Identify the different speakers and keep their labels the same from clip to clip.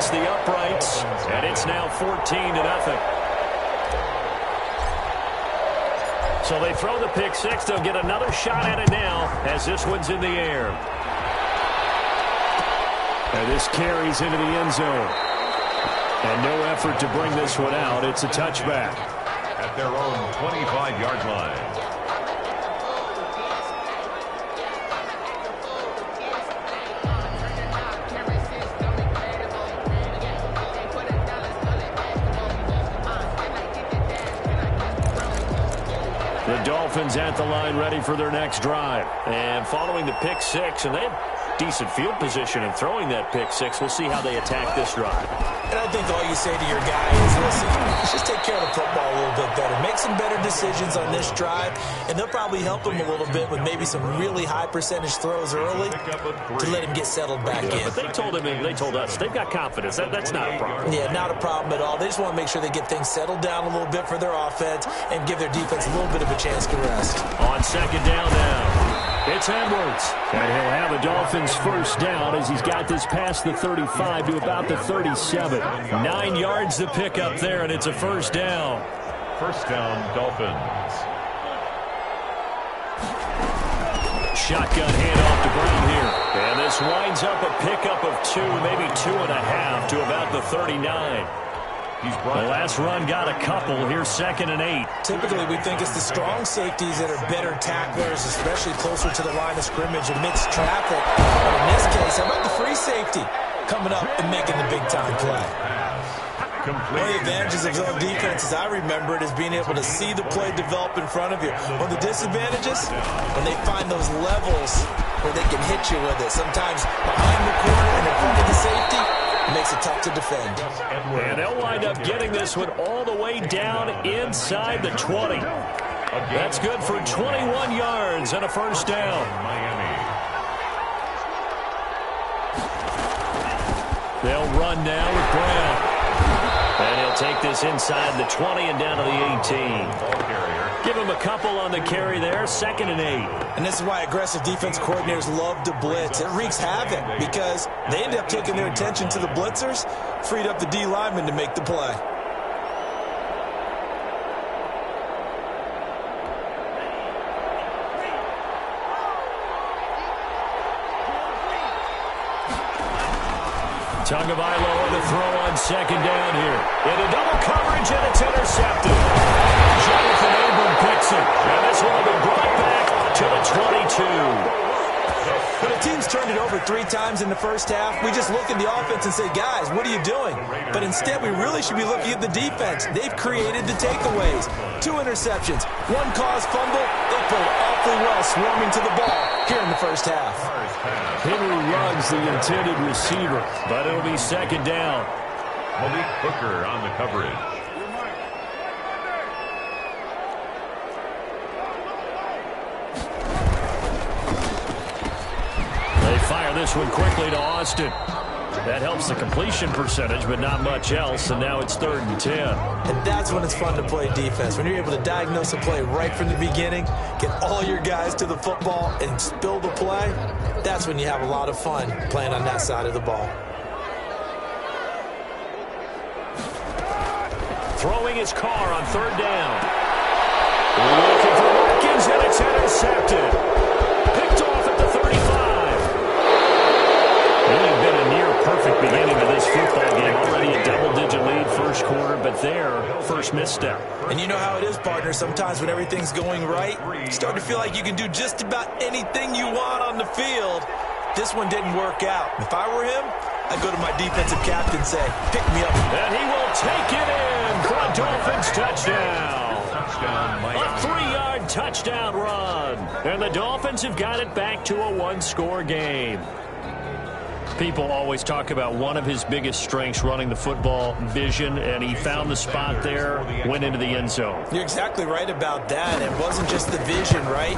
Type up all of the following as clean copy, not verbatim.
Speaker 1: hits the uprights, and it's now 14-0. So they throw the pick six. They'll get another shot at it now as this one's in the air. And this carries into the end zone. And no effort to bring this one out. It's a touchback.
Speaker 2: At their own 25-yard line.
Speaker 1: The Dolphins at the line ready for their next drive. And following the pick six, and they have decent field position in throwing that pick six. We'll see how they attack this drive.
Speaker 3: And I think all you say to your guy is, listen, let's just take care of the football a little bit better. Make some better decisions on this drive, and they'll probably help him a little bit with maybe some really high percentage throws early to let him get settled back in.
Speaker 1: But they told us, they've got confidence. That's not a problem.
Speaker 3: Yeah, not a problem at all. They just want to make sure they get things settled down a little bit for their offense and give their defense a little bit of a chance to rest.
Speaker 1: On second down now. It's Edwards, and he'll have a Dolphins first down as he's got this past the 35 to about the 37. 9 yards to pick up there, and it's a first down.
Speaker 2: First down, Dolphins.
Speaker 1: Shotgun handoff to Brown here. And this winds up a pickup of 2, maybe 2.5 to about the 39. The last run got a couple. Here's 2nd and 8.
Speaker 3: Typically, we think it's the strong safeties that are better tacklers, especially closer to the line of scrimmage amidst traffic. But in this case, how about the free safety coming up and making the big-time play? One of the advantages of zone defense, as I remember it, is being able to see the play develop in front of you. One of the disadvantages, when they find those levels where they can hit you with it, sometimes behind the corner and in front of the safety, it makes it tough to defend.
Speaker 1: And they'll wind up getting this one all the way down inside the 20. That's good for 21 yards and a first down. They'll run now with Brown. And he'll take this inside the 20 and down to the 18. Give him a couple on the carry there, 2nd and 8.
Speaker 3: And this is why aggressive defense coordinators love to blitz. It wreaks havoc because they end up taking their attention to the blitzers, freed up the D lineman to make the play.
Speaker 1: Tagovailoa on the throw on 2nd down here. Into double coverage, and it's intercepted. Jonathan Abram picks it. And this one will be brought back to the 22.
Speaker 3: When a team's turned it over 3 times in the first half, we just look at the offense and say, guys, what are you doing? But instead, we really should be looking at the defense. They've created the takeaways. 2 interceptions, 1 caused fumble. They played awfully well swarming to the ball here in the first half.
Speaker 1: Henry Ruggs, the intended receiver, but it'll be 2nd down.
Speaker 2: Malik Hooker on the coverage.
Speaker 1: They fire this one quickly to Austin. That helps the completion percentage, but not much else, and now it's 3rd and 10.
Speaker 3: And that's when it's fun to play defense. When you're able to diagnose a play right from the beginning, get all your guys to the football, and spill the play, that's when you have a lot of fun playing on that side of the ball.
Speaker 1: Throwing his car on 3rd down. Looking for Watkins, and it's intercepted. Picked off at the 35. Really been a near-perfect beginning to this football game. Already a double-digit lead first quarter, but there, first misstep.
Speaker 3: And you know how it is, partner. Sometimes when everything's going right, you start to feel like you can do just about anything you want on the field. This one didn't work out. If I were him, I'd go to my defensive captain and say, pick me up.
Speaker 1: And he will take it in for a Dolphins touchdown. A 3-yard touchdown run. And the Dolphins have got it back to a 1-score game. People always talk about one of his biggest strengths, running the football, vision, and he found the spot there, went into the end zone.
Speaker 3: You're exactly right about that. It wasn't just the vision, right?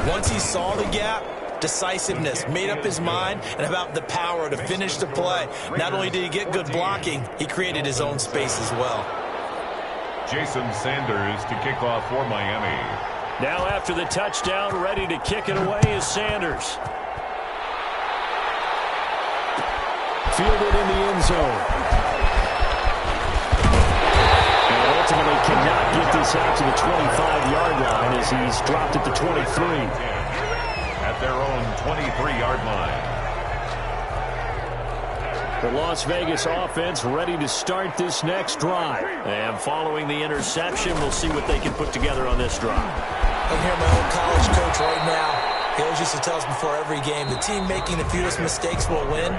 Speaker 3: Once he saw the gap, decisiveness, made up his mind, and about the power to finish the play. Not only did he get good blocking, he created his own space as well.
Speaker 2: Jason Sanders to kick off for Miami.
Speaker 1: Now after the touchdown, ready to kick it away is Sanders. Fielded in the end zone. this out to the 25-yard line as he's dropped at the 23.
Speaker 2: At their own 23-yard line.
Speaker 1: The Las Vegas offense ready to start this next drive. And following the interception, we'll see what they can put together on this drive.
Speaker 3: I'm here, my old college coach right now. He always used to tell us before every game, the team making the fewest mistakes will win.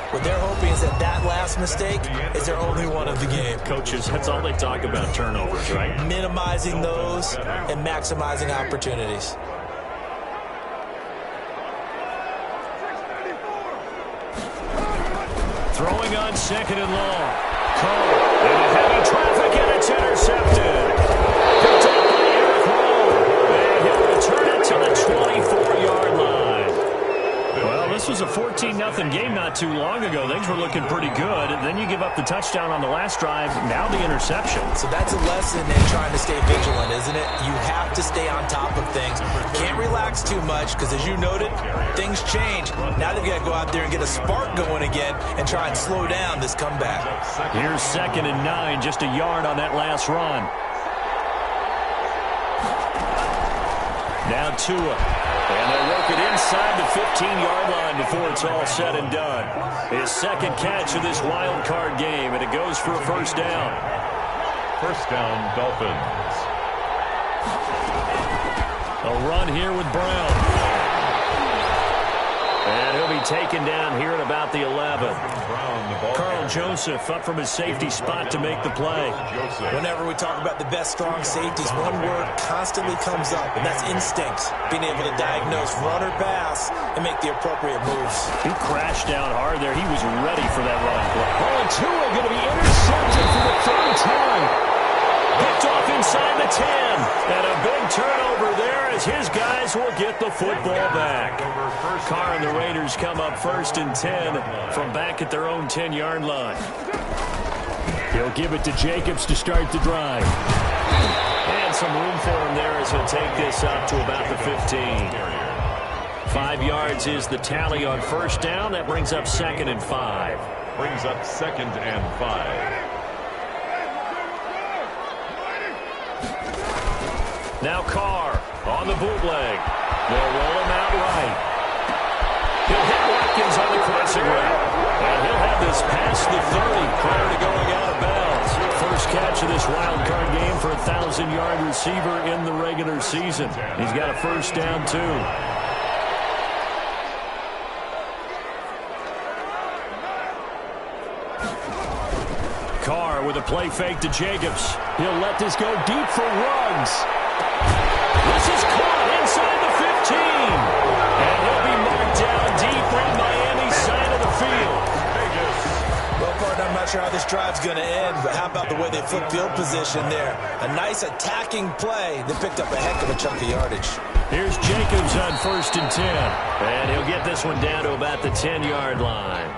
Speaker 3: What they're hoping is that last mistake is their only one of the game.
Speaker 1: Coaches, that's all they talk about, turnovers, right?
Speaker 3: Minimizing those and maximizing opportunities.
Speaker 1: Throwing on 2nd and long. Cole into heavy traffic, and it's intercepted. Picked up by Eric Rowe. And he'll return it to the 24-yard line. Well, this was a 14-0 game not too long ago. Things were looking pretty good. And then you give up the touchdown on the last drive. Now the interception.
Speaker 3: So that's a lesson in trying to stay vigilant, isn't it? You have to stay on top of things. Can't relax too much because, as you noted, things change. Now they've got to go out there and get a spark going again and try and slow down this comeback.
Speaker 1: Here's 2nd and 9, just a yard on that last run. Now Tua. And they'll work it inside the 15-yard line before it's all said and done. His second catch of this wild card game, and it goes for a first down.
Speaker 2: First down, Dolphins.
Speaker 1: A run here with Brown. And he'll be taken down here at about the 11. Carl Joseph up from his safety spot to make the play.
Speaker 3: Whenever we talk about the best strong safeties, one word constantly comes up, and that's instincts. Being able to diagnose run or pass and make the appropriate moves.
Speaker 1: He crashed down hard there. He was ready for that run play. Oh, and Tua going to be intercepted for the third time. Picked off inside the 10. And a big turnover there as his guys will get the football back. Carr and the Raiders come up 1st and 10 from back at their own 10-yard line. He'll give it to Jacobs to start the drive. And some room for him there as he'll take this up to about the 15. 5 yards is the tally on first down. That brings up 2nd and 5.
Speaker 2: Brings up 2nd and 5.
Speaker 1: Now Carr on the bootleg. They'll roll him out right. He'll hit Watkins on the crossing route. And he'll have this past the 30 prior to going out of bounds. First catch of this wild card game for a 1,000-yard receiver in the regular season. He's got a first down, too. Carr with a play fake to Jacobs. He'll let this go deep for Ruggs. This is caught inside the 15. And he'll be marked down deep on Miami's side of the field.
Speaker 3: Well, partner, I'm not sure how this drive's going to end, but how about the way they flip field position there? A nice attacking play that picked up a heck of a chunk of yardage.
Speaker 1: Here's Jacobs on 1st and 10. And he'll get this one down to about the 10-yard line.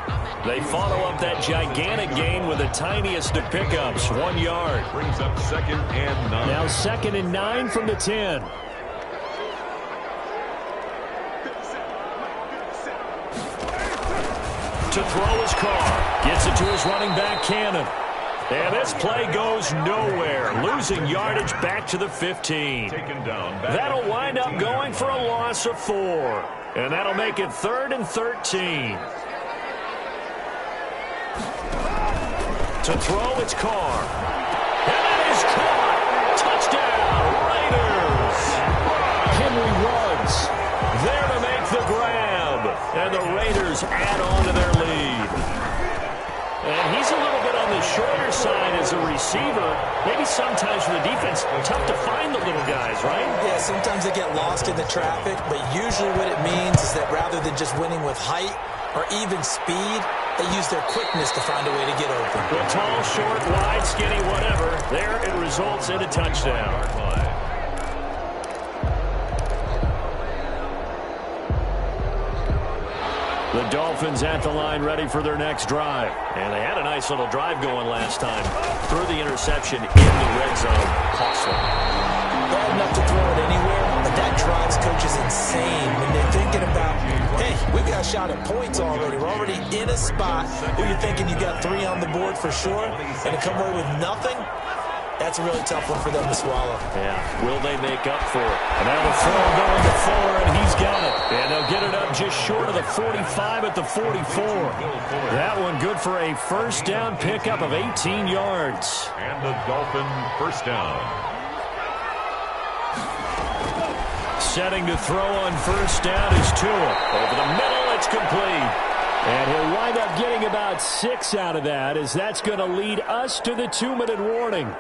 Speaker 1: They follow up that gigantic gain with the tiniest of pickups, 1 yard.
Speaker 2: Brings up 2nd and 9.
Speaker 1: Now 2nd and 9 from the 10. To throw his Carr. Gets it to his running back, Cannon. And this play goes nowhere. Losing yardage back to the 15.
Speaker 2: Taken down.
Speaker 1: That'll wind up going for a loss of 4. And that'll make it 3rd and 13. To throw, it's Carr. And it is caught. Touchdown, Raiders. Henry Ruggs there to make the grab. And the Raiders add on to their lead. And he's a little bit on the shorter side as a receiver. Maybe sometimes for the defense, tough to find the little guys, right?
Speaker 3: Yeah, sometimes they get lost in the traffic, but usually what it means is that rather than just winning with height or even speed, they use their quickness to find a way to get open.
Speaker 1: Well, tall, short, wide, skinny, whatever. There it results in a touchdown. The Dolphins at the line ready for their next drive. And they had a nice little drive going last time. Threw the interception in the red zone. Costly.
Speaker 3: Bad enough to throw it anywhere, but that drives coaches insane when they're thinking about, hey, we've got a shot at points already. We're already in a spot where you're thinking you got 3 on the board for sure, and to come away with nothing, That's a really tough one for them to swallow.
Speaker 1: Yeah, will they make up for it? And now the throw going to Fuller, and he's got it. And they'll get it up just short of the 45 at the 44. That one good for a first down pickup of 18 yards.
Speaker 2: And the Dolphin first down.
Speaker 1: Setting to throw on first down is Tua. Over the middle, it's complete. And he'll wind up getting about 6 out of that, as that's going to lead us to the 2-minute warning.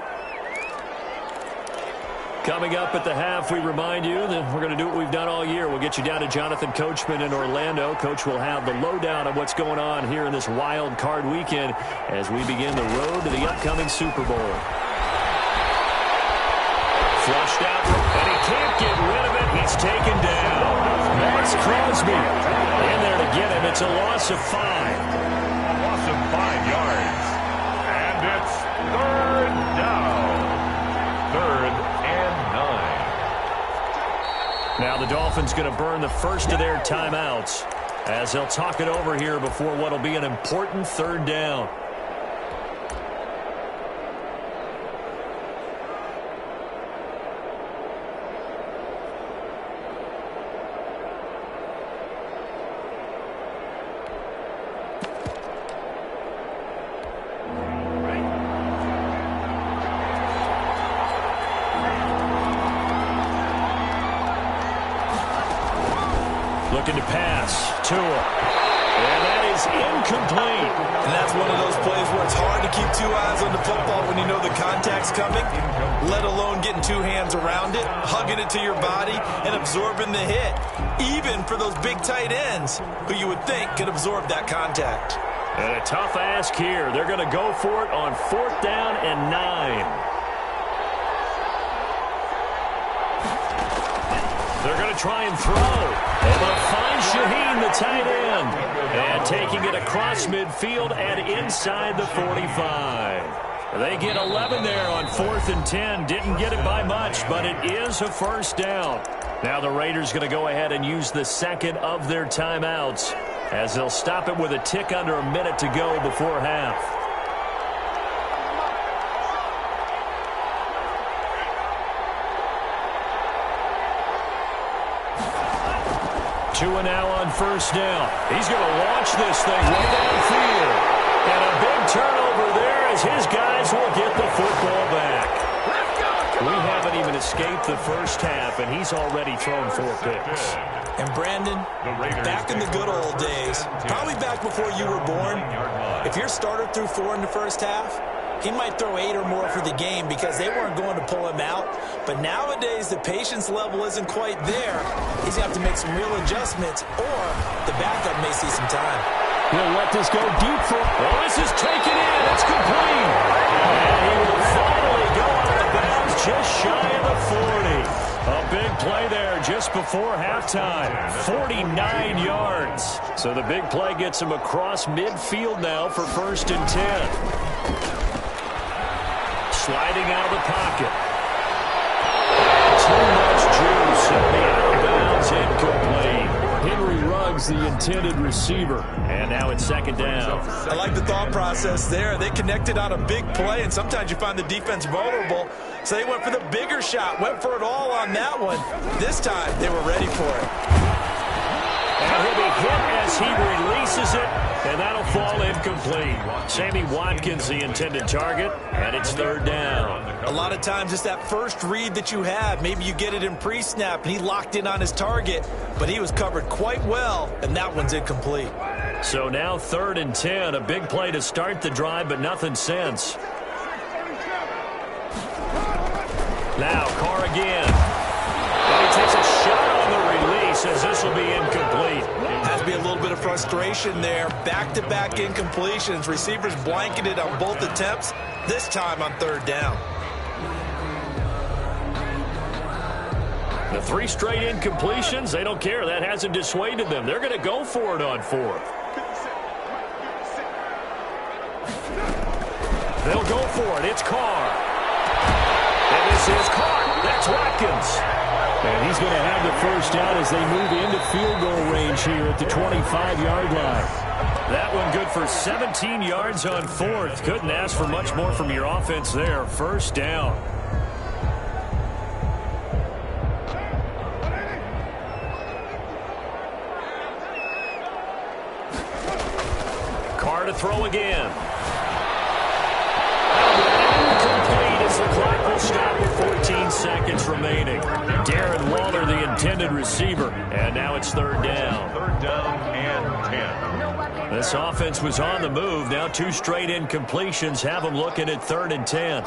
Speaker 1: Coming up at the half, we remind you that we're going to do what we've done all year. We'll get you down to Jonathan Coachman in Orlando. Coach will have the lowdown of what's going on here in this wild card weekend as we begin the road to the upcoming Super Bowl. Flushed out, and he can't get rid of it. He's taken down. Max Crosby in there to get him. It's a loss of 5.
Speaker 2: Loss of 5 yards. And it's third down. Third and 9.
Speaker 1: Now the Dolphins going to burn the first of their timeouts as they'll talk it over here before what will be an important third down. Looking to pass. Tua. And that is incomplete.
Speaker 3: And that's one of those plays where it's hard to keep 2 eyes on the football when you know the contact's coming, let alone getting 2 hands around it, hugging it to your body, and absorbing the hit. Even for those big tight ends who you would think could absorb that contact.
Speaker 1: And a tough ask here. They're going to go for it on 4th down and 9. They're going to try and throw. And they'll find Shaheen, the tight end. And taking it across midfield and inside the 45. They get 11 there on 4th and 10. Didn't get it by much, but it is a first down. Now the Raiders going to go ahead and use the second of their timeouts as they'll stop it with a tick under a minute to go before half. Tua now on first down. He's going to launch this thing way downfield. And a big turnover there as his guys will get the football back. We haven't even escaped the first half, and he's already thrown 4 picks.
Speaker 3: And Brandon, back in the good old days, probably back before you were born, if your starter threw 4 in the first half, he might throw 8 or more for the game because they weren't going to pull him out. But nowadays, the patience level isn't quite there. He's going to have to make some real adjustments, or the backup may see some time.
Speaker 1: He'll let this go deep for... Oh, this is taken in. It's complete. And he will finally go out of bounds just shy of the 40. A big play there just before halftime. 49 yards. So the big play gets him across midfield now for 1st and 10. Sliding out of the pocket. Too much juice, and the out of bounds incomplete. Henry Ruggs, the intended receiver. And now it's 2nd down.
Speaker 3: I like the thought process there. They connected on a big play, and sometimes you find the defense vulnerable. So they went for the bigger shot, went for it all on that one. This time, they were ready for it.
Speaker 1: And he'll be hit as he releases it, and that'll fall incomplete. Sammy Watkins, the intended target, and it's 3rd down.
Speaker 3: A lot of times it's that first read that you have. Maybe you get it in pre-snap, and he locked in on his target, but he was covered quite well, and that one's incomplete.
Speaker 1: So now 3rd and 10, a big play to start the drive, but nothing since. Now Carr again. And he takes a shot on the release as this will be incomplete.
Speaker 3: Has to be a little bit of frustration there. Back-to-back incompletions. Receivers blanketed on both attempts, this time on 3rd down.
Speaker 1: The 3 straight incompletions, they don't care. That hasn't dissuaded them. They're going to go for it on 4th. They'll go for it. It's Carr. And this is Carr. That's Watkins. And he's going to have the first down as they move into field goal range here at the 25-yard line. That one good for 17 yards on fourth. Couldn't ask for much more from your offense there. First down. Carr to throw again. Incomplete as the clock will stop with 14 seconds remaining. Darren Waller, the intended receiver. And now it's third down.
Speaker 2: Third down and 10.
Speaker 1: This offense was on the move. Now 2 straight incompletions have them looking at 3rd and 10.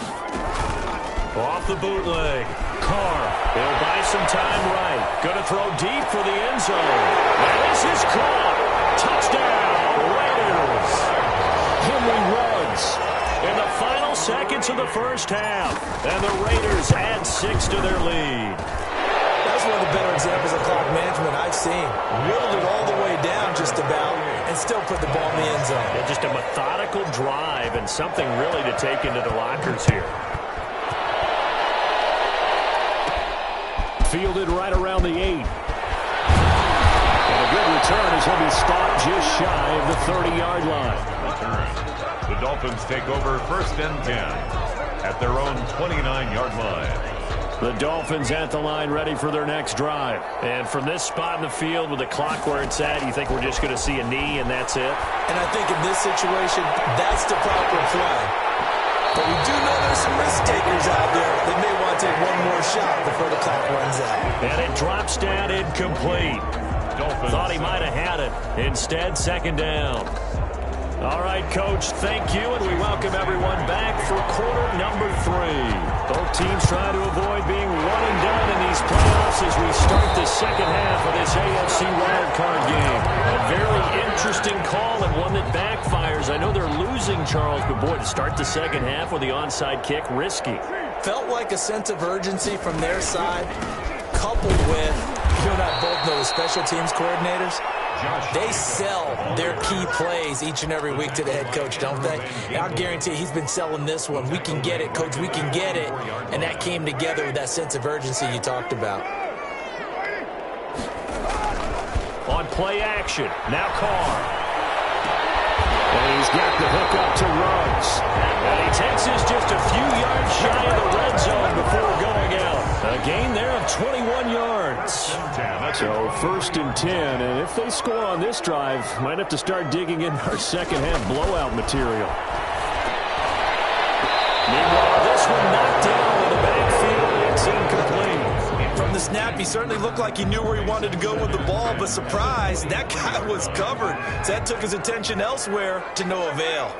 Speaker 1: Off the bootleg. Carr. He'll buy some time right. Going to throw deep for the end zone. And this is caught. Touchdown, Raiders. Henry runs in the final seconds of the first half. And the Raiders add 6 to their lead.
Speaker 3: That's one of the better examples of clock management I've seen. Whittled it all the way down just about and still put the ball in the end zone.
Speaker 1: Yeah, just a methodical drive and something really to take into the lockers here. Fielded right around the 8. And a good return as he'll be stopped just shy of the 30-yard line.
Speaker 2: The Dolphins take over 1st and 10 at their own 29-yard line.
Speaker 1: The Dolphins at the line ready for their next drive. And from this spot in the field with the clock where it's at, you think we're just going to see a knee and that's it?
Speaker 3: And I think in this situation, that's the proper play. But we do know there's some risk takers out there that may want to take one more shot before the clock runs out.
Speaker 1: And it drops down incomplete.
Speaker 2: Dolphins.
Speaker 1: Thought he might have had it. Instead, 2nd down. All right, Coach, thank you, and we welcome everyone back for quarter number 3. Both teams trying to avoid being one and done in these playoffs as we start the second half of this AFC wildcard game. A very interesting call and one that backfires. I know they're losing, Charles, but boy, to start the second half with the onside kick, risky.
Speaker 3: Felt like a sense of urgency from their side, coupled with, you and I both know the special teams coordinators, they sell their key plays each and every week to the head coach, don't they? And I guarantee he's been selling this one. We can get it, Coach, we can get it. And that came together with that sense of urgency you talked about.
Speaker 1: On play action, now Carr. And he's got the hook up to Ruggs. And he takes us just a few yards shy of the red zone before going out. A gain there of 21 yards. So 1st and 10, and if they score on this drive, might have to start digging in our second half blowout material. Meanwhile, this one knocked down in the backfield. It's incomplete.
Speaker 3: From the snap, he certainly looked like he knew where he wanted to go with the ball, but surprise, that guy was covered. So that took his attention elsewhere to no avail.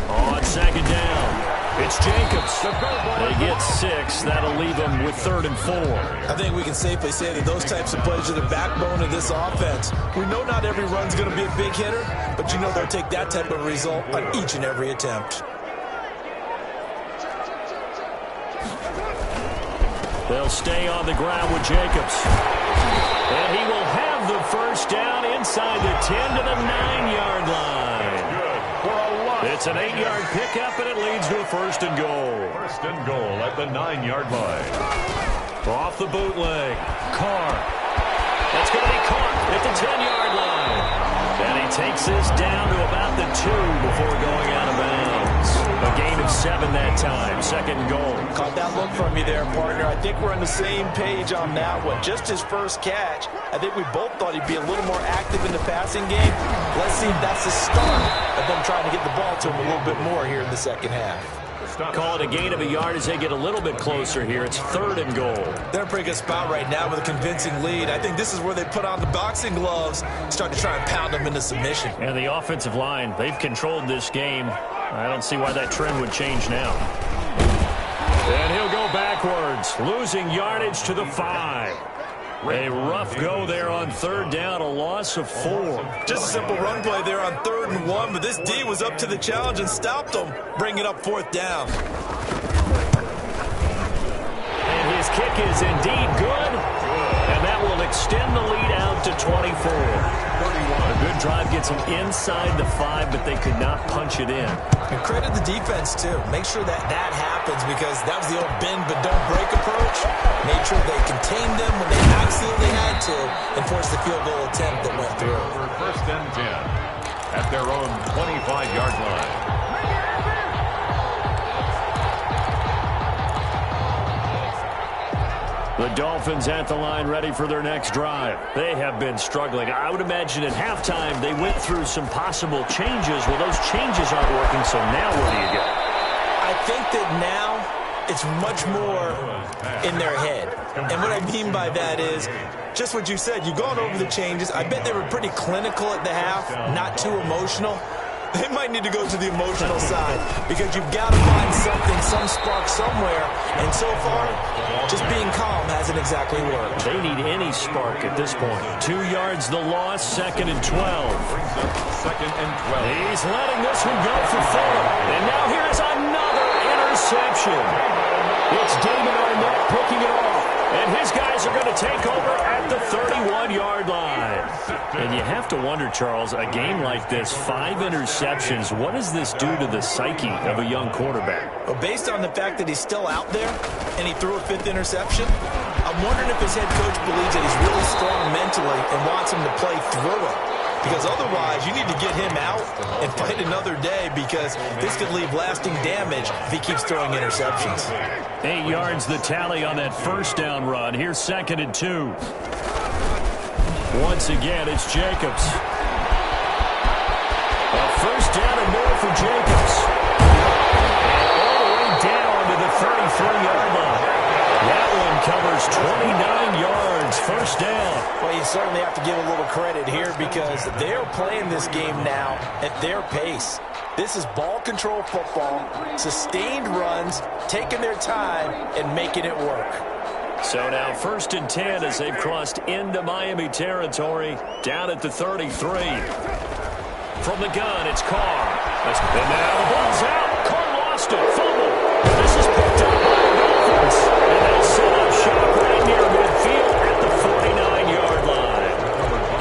Speaker 1: On 2nd down, it's Jacobs. They get 6. That'll leave them with 3rd and 4.
Speaker 3: I think we can safely say that those types of plays are the backbone of this offense. We know not every run's going to be a big hitter, but you know they'll take that type of result on each and every attempt.
Speaker 1: They'll stay on the ground with Jacobs. And he will have the first down inside the 10 to the 9-yard line. It's an 8-yard pickup, and it leads to a 1st and goal.
Speaker 2: 1st and goal at the 9-yard line.
Speaker 1: Off the bootleg. Carr. That's going to be caught at the 10-yard line. And he takes this down to about the 2 before going out of bounds. A gain of 7 that time. 2nd and goal.
Speaker 3: Caught that look from you there, partner. I think we're on the same page on that one. Just his first catch. I think we both thought he'd be a little more active in the passing game. Let's see if that's the start of them trying to get the ball to him a little bit more here in the second half.
Speaker 1: Call it a gain of a yard as they get a little bit closer here. It's 3rd and goal.
Speaker 3: They're in a pretty good spot right now with a convincing lead. I think this is where they put on the boxing gloves and start to try and pound them into submission.
Speaker 1: And the offensive line, they've controlled this game. I don't see why that trend would change now. And he'll go backwards, losing yardage to the 5. A rough go there on 3rd down, a loss of 4.
Speaker 3: Just a simple run play there on 3rd and 1, but this D was up to the challenge and stopped them, bringing up 4th down.
Speaker 1: And his kick is indeed good, and that will extend the lead out to 24. A good drive gets them inside the 5, but they could not punch it in.
Speaker 3: And credit the defense, too. Make sure that happens, because that was the old bend but don't break approach. Made sure they contained them when they absolutely had to and forced the field goal attempt that went through.
Speaker 2: First and 10 at their own 25-yard line.
Speaker 1: The Dolphins at the line, ready for their next drive. They have been struggling. I would imagine at halftime they went through some possible changes. Well, those changes aren't working, so now where do you go?
Speaker 3: I think that now it's much more in their head. And what I mean by that is just what you said. You've gone over the changes. I bet they were pretty clinical at the half, not too emotional. They might need to go to the emotional side, because you've got to find something, some spark somewhere. And so far, just being calm hasn't exactly worked.
Speaker 1: They need any spark at this point. 2 yards the loss, 2nd and 12.
Speaker 2: Second and 12.
Speaker 1: He's letting this one go for 4. And now here is another interception. It's David Arnett picking it off. And his guys are going to take over at the 31-yard line. And you have to wonder, Charles, a game like this, 5 interceptions, what does this do to the psyche of a young quarterback?
Speaker 3: Well, based on the fact that he's still out there and he threw a 5th interception, I'm wondering if his head coach believes that he's really strong mentally and wants him to play through it. Because otherwise, you need to get him out and fight another day, because this could leave lasting damage if he keeps throwing interceptions.
Speaker 1: 8 yards the tally on that first down run. Here's 2nd and 2. Once again, it's Jacobs. A first down and more for Jacobs. All the way down to the 33-yard line. That one covers 29 yards, first down.
Speaker 3: Well, you certainly have to give a little credit here, because they're playing this game now at their pace. This is ball control football, sustained runs, taking their time and making it work.
Speaker 1: So now 1st and 10 as they've crossed into Miami territory, down at the 33. From the gun, it's Carr. And now the ball's out. Carr lost it. Fumble. This is picked up by the Dolphins. And they'll set up shop right near midfield at the 49-yard line.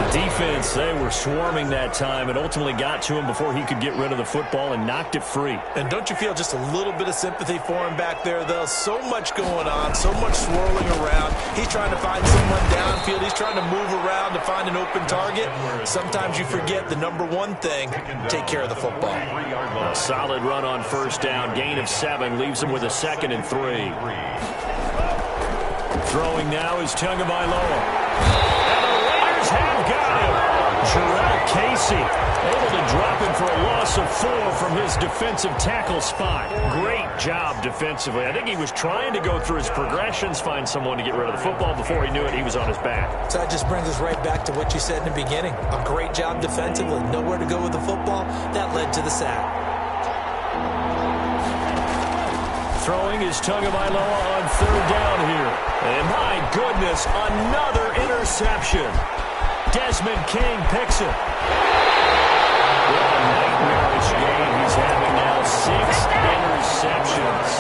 Speaker 1: The defense, they were swarming that time and ultimately got to him before he could get rid of the football and knocked it free.
Speaker 3: And don't you feel just a little bit of sympathy for him back there, though? So much going on, so much swirling around. He's trying to find someone downfield. He's trying to move around to find an open target. Sometimes you forget the number one thing: take care of the football.
Speaker 1: A solid run on first down. Gain of 7 leaves him with a 2nd and 3. Throwing now is Tagovailoa. And the Raiders have got him. Jarrell Casey able to drop him for a loss of 4 from his defensive tackle spot. Great job defensively. I think he was trying to go through his progressions, find someone to get rid of the football. Before he knew it, he was on his back.
Speaker 3: So that just brings us right back to what you said in the beginning. A great job defensively. Nowhere to go with the football. That led to the sack.
Speaker 1: Throwing is Tagovailoa on 3rd down here. And my goodness, another interception. Desmond King picks it. What a nightmarish game he's having now. 6 interceptions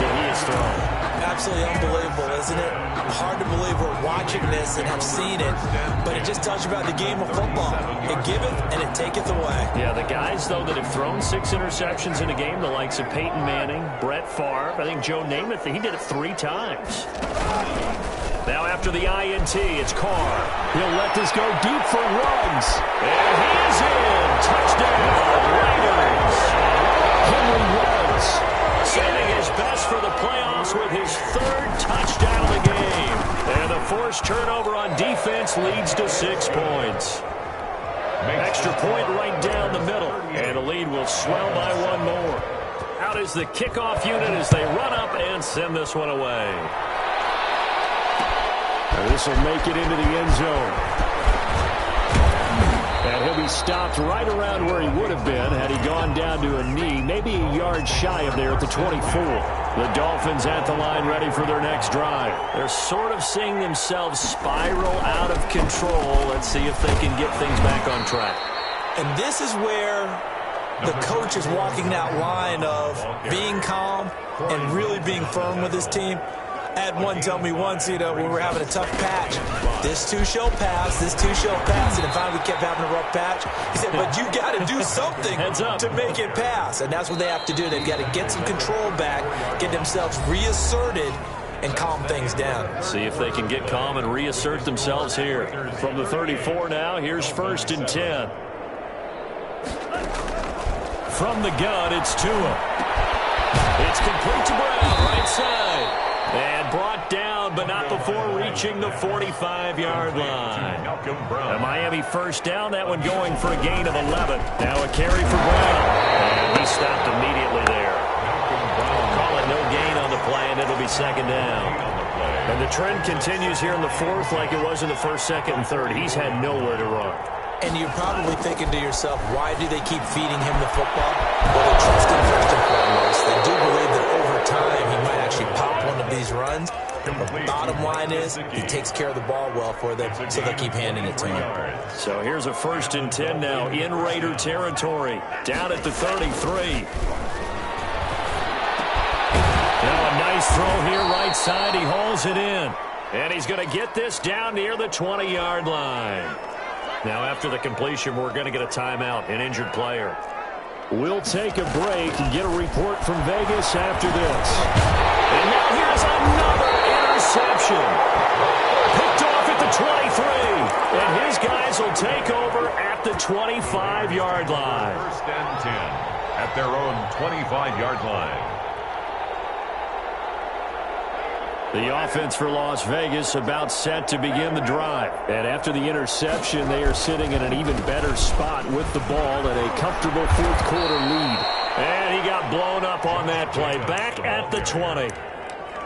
Speaker 1: that he has thrown.
Speaker 3: Absolutely unbelievable, isn't it? Hard to believe we're watching this and have seen it, but it just tells you about the game of football. It giveth and it taketh away.
Speaker 1: Yeah, the guys, though, that have thrown 6 interceptions in a game, the likes of Peyton Manning, Brett Favre, I think Joe Namath, he did it 3 times. Now after the INT, it's Carr. He'll let this go deep for runs. And he is in. Touchdown, Raiders. Henry Ruggs saving his best for the playoffs with his 3rd touchdown of the game. And the forced turnover on defense leads to 6 points. Extra point right down the middle. And the lead will swell by 1 more. Out is the kickoff unit as they run up and send this one away. This will make it into the end zone. And he'll be stopped right around where he would have been had he gone down to a knee, maybe a yard shy of there at the 24. The Dolphins at the line ready for their next drive. They're sort of seeing themselves spiral out of control. Let's see if they can get things back on track.
Speaker 3: And this is where the coach is walking that line of being calm and really being firm with his team. I had one tell me once, when we were having a tough patch, this too shall pass, this too shall pass. And finally we kept having a rough patch. He said, but you got to do something to make it pass. And that's what they have to do. They've got to get some control back, get themselves reasserted, and calm things down.
Speaker 1: See if they can get calm and reassert themselves here. From the 34 now, here's 1st and 10. From the gun, it's Tua. It's complete to Brown, right side. And brought down, but not before reaching the 45-yard line. A Miami first down, that one going for a gain of 11. Now a carry for Brown. And he stopped immediately there. Call it no gain on the play, and it'll be 2nd down. And the trend continues here in the 4th like it was in the 1st, 2nd, and 3rd. He's had nowhere to run.
Speaker 3: And you're probably thinking to yourself, why do they keep feeding him the football? Well, they trust him first and foremost. They do believe that over time he might actually pop one of these runs. The bottom line is he takes care of the ball well for them, so they'll keep handing it to him.
Speaker 1: So here's a 1st and 10 now in Raider territory. Down at the 33. Now a nice throw here right side. He hauls it in. And he's going to get this down near the 20-yard line. Now, after the completion, we're going to get a timeout, an injured player. We'll take a break and get a report from Vegas after this. And now here's another interception. Picked off at the 23. And his guys will take over at the 25-yard line.
Speaker 2: 1st and 10 at their own 25-yard line.
Speaker 1: The offense for Las Vegas about set to begin the drive. And after the interception, they are sitting in an even better spot with the ball at a comfortable 4th quarter lead. And he got blown up on that play. Back at the 20.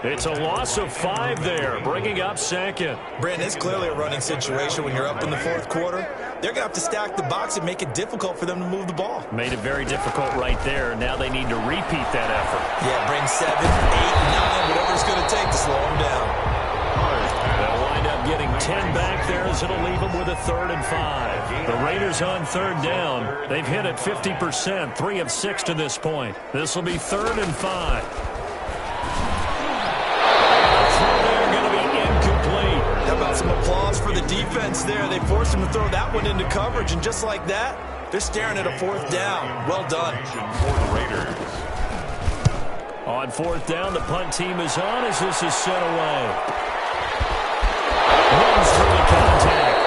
Speaker 1: It's a loss of 5 there, bringing up 2nd.
Speaker 3: Brandon, it's clearly a running situation when you're up in the 4th quarter. They're going to have to stack the box and make it difficult for them to move the ball.
Speaker 1: Made it very difficult right there. Now they need to repeat that effort.
Speaker 3: Yeah, bring 7, 8, 9, whatever it's going to take to slow them down.
Speaker 1: They'll wind up getting 10 back there as it'll leave them with a 3rd and 5. The Raiders on 3rd down. They've hit it 50%, 3 of 6 to this point. This will be 3rd and 5.
Speaker 3: How about some applause for the defense there? They forced him to throw that one into coverage, and just like that, they're staring at a 4th down. Well done.
Speaker 2: For the Raiders.
Speaker 1: On 4th down, the punt team is on as this is set away. Runs through the contact.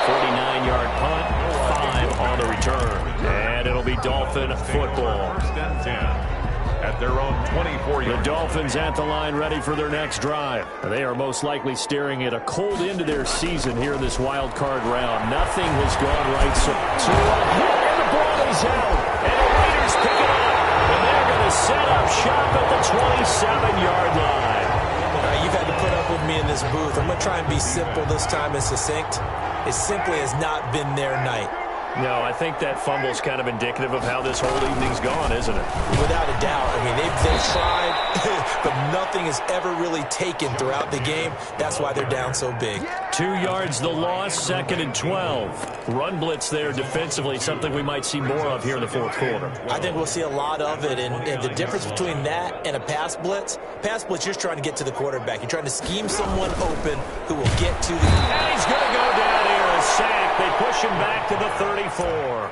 Speaker 1: 49-yard punt, 5 on the return. And it'll be Dolphin football.
Speaker 2: 1st and 10. At their own 24-yard.
Speaker 1: The Dolphins at the line ready for their next drive. They are most likely staring at a cold end to their season here in this wild card round. Nothing has gone right so and the ball is out. And the Raiders pick it up. And they're going to set up shop at the 27-yard line.
Speaker 3: You've had to put up with me in this booth. I'm going to try and be simple this time and succinct. It simply has not been their night.
Speaker 1: No, I think that fumble's kind of indicative of how this whole evening's gone, isn't it?
Speaker 3: Without a doubt. I mean, they've tried, but nothing is ever really taken throughout the game. That's why they're down so big.
Speaker 1: 2 yards the loss, 2nd and 12. Run blitz there defensively, something we might see more of here in the 4th quarter.
Speaker 3: I think we'll see a lot of it, and the difference between that and a pass blitz, you're just trying to get to the quarterback. You're trying to scheme someone open who will get to the...
Speaker 1: And he's going to go down here, a sack. They push him back to the 34.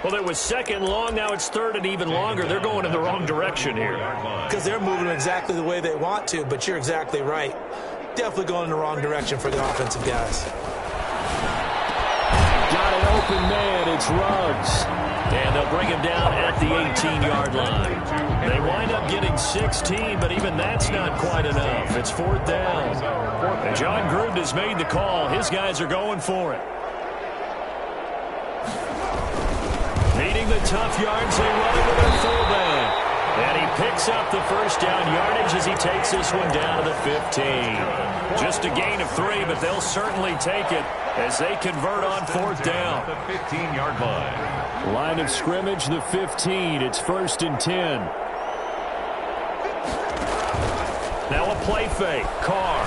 Speaker 1: Well, it was 2nd long. Now it's 3rd and even longer. They're going in the wrong direction here.
Speaker 3: Because they're moving exactly the way they want to, but you're exactly right. Definitely going in the wrong direction for the offensive guys.
Speaker 1: Got an open man. It's Ruggs. And they'll bring him down at the 18-yard line. They wind up getting 16, but even that's not quite enough. It's 4th down. And John Gruden has made the call. His guys are going for it. Needing the tough yards, they run it with their fullback. And he picks up the 1st down yardage as he takes this one down to the 15. Just a gain of 3, but they'll certainly take it as they convert on 4th down.
Speaker 2: The 15-yard line.
Speaker 1: Line of scrimmage, the 15. It's 1st and 10. Now a play fake. Carr.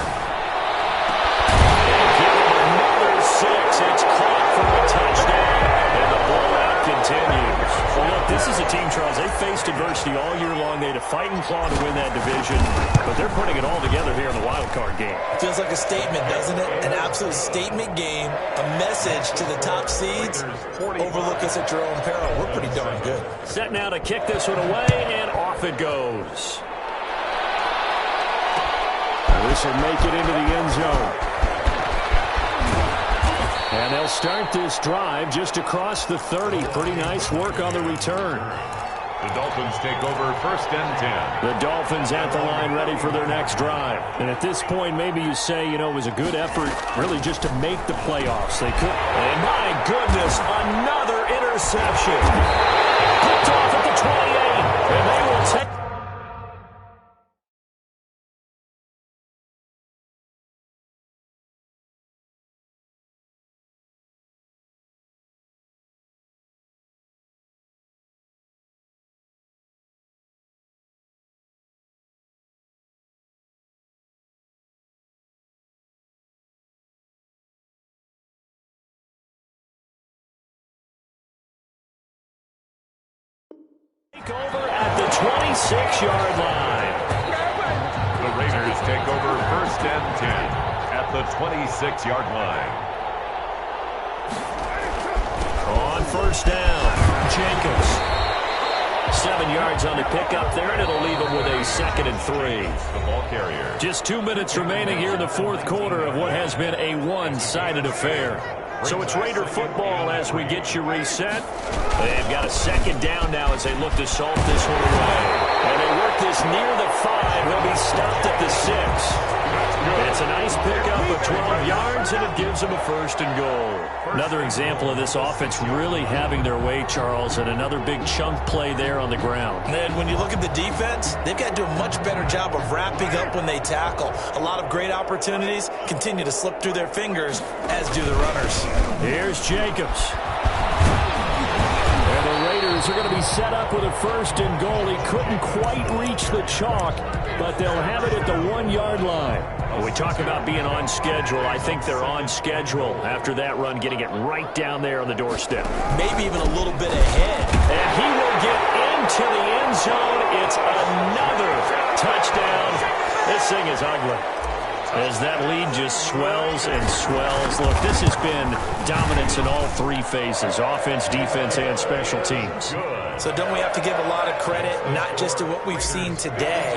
Speaker 1: And give him another 6. It's caught for a touchdown. And the blowout continues. Well, look, this is a team, Charles. They faced adversity all year long. They had to fight and claw to win that division, but they're putting it all together here in the wild card game.
Speaker 3: Feels like a statement, doesn't it? An absolute statement game, a message to the top seeds. Overlook us at your own peril. We're pretty darn good.
Speaker 1: Set now to kick this one away, and off it goes. This will make it into the end zone. And they'll start this drive just across the 30. Pretty nice work on the return.
Speaker 2: The Dolphins take over first and 10.
Speaker 1: The Dolphins at the line ready for their next drive. And at this point, maybe you say, you know, it was a good effort really just to make the playoffs. They could. And my goodness, another interception. Picked off at the 28. And they will take. Over at the 26-yard line.
Speaker 2: The Raiders take over first and 10 at the 26-yard line.
Speaker 1: On first down, Jacobs. 7 yards on the pickup there, and it'll leave him with a 2nd and 3.
Speaker 2: The ball carrier.
Speaker 1: Just 2 minutes remaining here in the fourth quarter of what has been a one-sided affair. So it's Raider football as we get you reset. They've got a 2nd down now as they look to salt this one away. And they work this near the 5. They'll be stopped at the 6. It's a nice pickup of 12 yards, and it gives them a 1st and goal. Another example of this offense really having their way, Charles, and another big chunk play there on the ground.
Speaker 3: And when you look at the defense, they've got to do a much better job of wrapping up when they tackle. A lot of great opportunities continue to slip through their fingers, as do the runners.
Speaker 1: Here's Jacobs. And the Raiders are going to be set up with a 1st and goal. He couldn't quite reach the chalk, but they'll have it at the 1-yard line. When we talk about being on schedule, I think they're on schedule after that run, getting it right down there on the doorstep.
Speaker 3: Maybe even a little bit ahead.
Speaker 1: And he will get into the end zone. It's another touchdown. This thing is ugly, as that lead just swells and swells. Look, this has been dominance in all 3 phases, offense, defense, and special teams.
Speaker 3: So don't we have to give a lot of credit, not just to what we've seen today,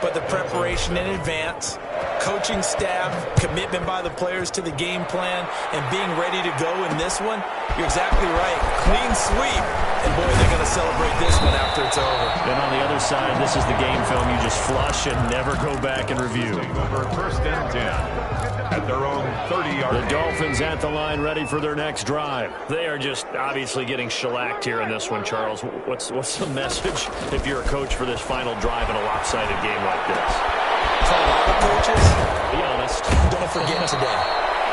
Speaker 3: but the preparation in advance, coaching staff, commitment by the players to the game plan, and being ready to go in this one? You're exactly right. Clean sweep. And, boy, they're going to celebrate this one after it's over.
Speaker 1: And on the other side, this is the game film you just flush and never go back and review.
Speaker 2: Over first and 10 at their own 30-yard line.
Speaker 1: The Dolphins at the line ready for their next drive. They are just obviously getting shellacked here in this one, Charles. What's the message if you're a coach for this final drive in a lopsided game like this?
Speaker 3: For a lot of coaches,
Speaker 1: be honest.
Speaker 3: Don't forget today.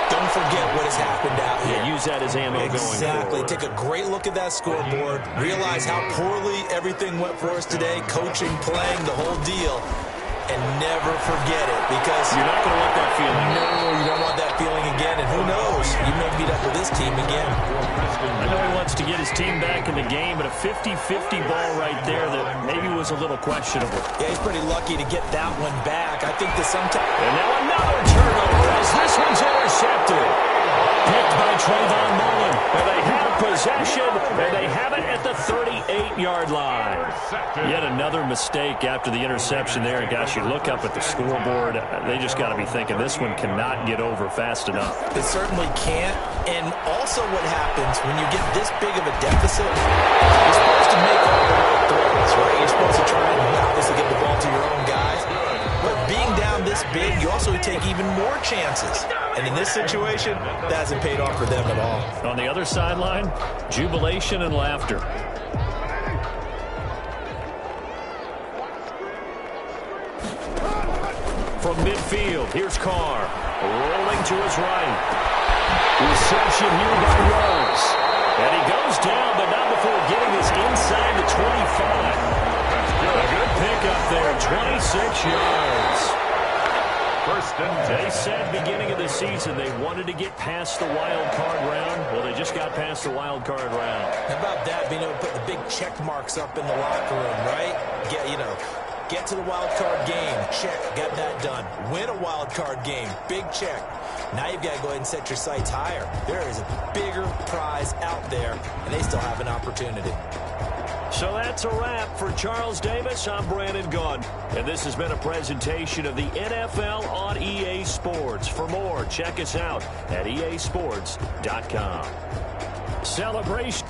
Speaker 3: Don't forget what has happened out here.
Speaker 1: Yeah, use that as ammo going forward.
Speaker 3: Exactly. Take a great look at that scoreboard. Realize how poorly everything went for us today. Coaching, playing, the whole deal. And never forget it, because
Speaker 1: you're not going to want that feeling.
Speaker 3: No, you don't want that feeling again. And who knows? You may meet up with this team again.
Speaker 1: I know he wants to get his team back in the game, but a 50-50 ball right there that maybe was a little questionable.
Speaker 3: Yeah, he's pretty lucky to get that one back. I think that sometimes...
Speaker 1: And now another turnover as this one's intercepted. Picked by Trayvon Mullen. And they have possession, and they have it at the 38-yard line. Yet another mistake after the interception there. And gosh, you look up at the scoreboard, they just got to be thinking this one cannot get over fast enough.
Speaker 3: It certainly can't. And also what happens when you get this big of a deficit, you're supposed to make all the right throws, right? You're supposed to try and obviously get the ball to your own guys. But being down this big, you also take even more chances. And in this situation, that hasn't paid off for them at all.
Speaker 1: On the other sideline, jubilation and laughter. From midfield, here's Carr. Rolling to his right. Reception here by Rose. And he goes down, but not before getting this inside the 25. A good pickup there, 26 yards.
Speaker 2: First and 10.
Speaker 1: They said beginning of the season they wanted to get past the wild card round. Well, they just got past the wild card round.
Speaker 3: How about that, being able to put the big check marks up in the locker room, right? Get to the wild card game. Check. Got that done. Win a wild card game. Big check. Now you've got to go ahead and set your sights higher. There is a bigger prize out there, and they still have an opportunity.
Speaker 1: So that's a wrap for Charles Davis. I'm Brandon Gunn. And this has been a presentation of the NFL on EA Sports. For more, check us out at easports.com. Celebration.